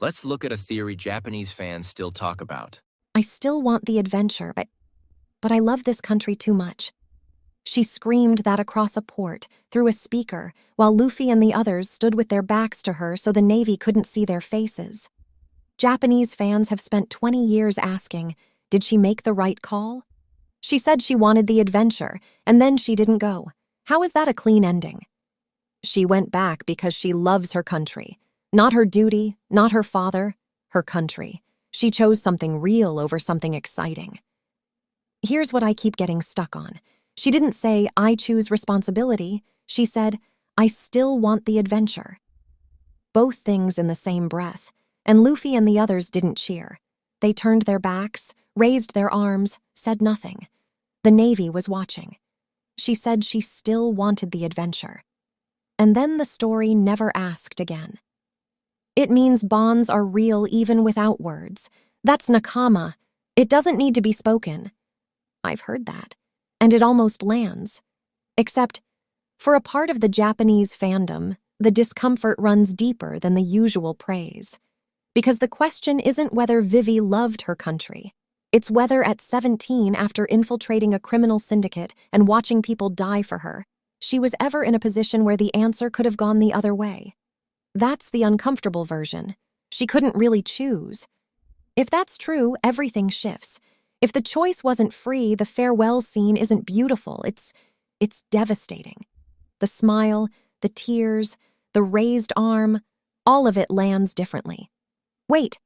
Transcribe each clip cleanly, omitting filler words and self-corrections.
Let's look at a theory Japanese fans still talk about. I still want the adventure, but I love this country too much. She screamed that across a port, through a speaker, while Luffy and the others stood with their backs to her so the Navy couldn't see their faces. Japanese fans have spent 20 years asking, did she make the right call? She said she wanted the adventure, and then she didn't go. How is that a clean ending? She went back because she loves her country. Not her duty, not her father, her country. She chose something real over something exciting. Here's what I keep getting stuck on. She didn't say, I choose responsibility. She said, I still want the adventure. Both things in the same breath, and Luffy and the others didn't cheer. They turned their backs, raised their arms, said nothing. The Navy was watching. She said she still wanted the adventure. And then the story never asked again. It means bonds are real even without words. That's nakama. It doesn't need to be spoken. I've heard that. And it almost lands. Except, for a part of the Japanese fandom, the discomfort runs deeper than the usual praise. Because the question isn't whether Vivi loved her country. It's whether at 17, after infiltrating a criminal syndicate and watching people die for her, she was ever in a position where the answer could have gone the other way. That's the uncomfortable version. She couldn't really choose. If that's true, everything shifts. If the choice wasn't free, the farewell scene isn't beautiful. It's devastating. The smile, the tears, the raised arm, all of it lands differently. Wait,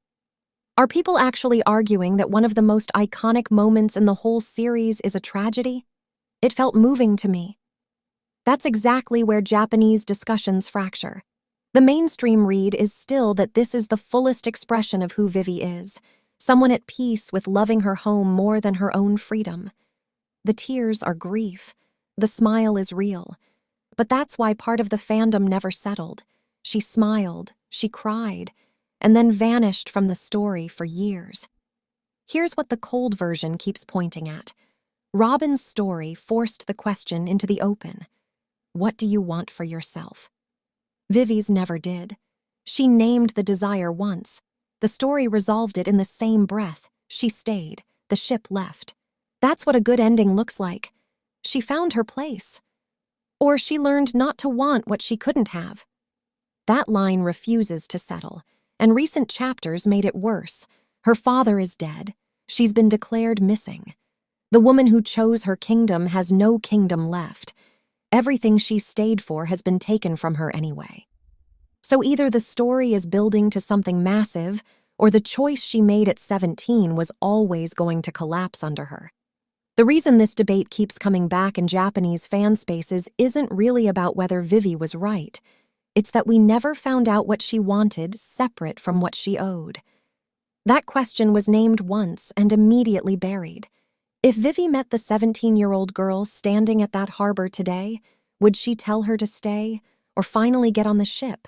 are people actually arguing that one of the most iconic moments in the whole series is a tragedy? It felt moving to me. That's exactly where Japanese discussions fracture. The mainstream read is still that this is the fullest expression of who Vivi is, someone at peace with loving her home more than her own freedom. The tears are grief. The smile is real. But that's why part of the fandom never settled. She smiled, she cried, and then vanished from the story for years. Here's what the cold version keeps pointing at. Robin's story forced the question into the open. What do you want for yourself? Vivi's never did. She named the desire once. The story resolved it in the same breath. She stayed. The ship left. That's what a good ending looks like. She found her place. Or she learned not to want what she couldn't have. That line refuses to settle, and recent chapters made it worse. Her father is dead. She's been declared missing. The woman who chose her kingdom has no kingdom left. Everything she stayed for has been taken from her anyway. So either the story is building to something massive, or the choice she made at 17 was always going to collapse under her. The reason this debate keeps coming back in Japanese fan spaces isn't really about whether Vivi was right. It's that we never found out what she wanted separate from what she owed. That question was named once and immediately buried. If Vivi met the 17-year-old girl standing at that harbor today, would she tell her to stay or finally get on the ship?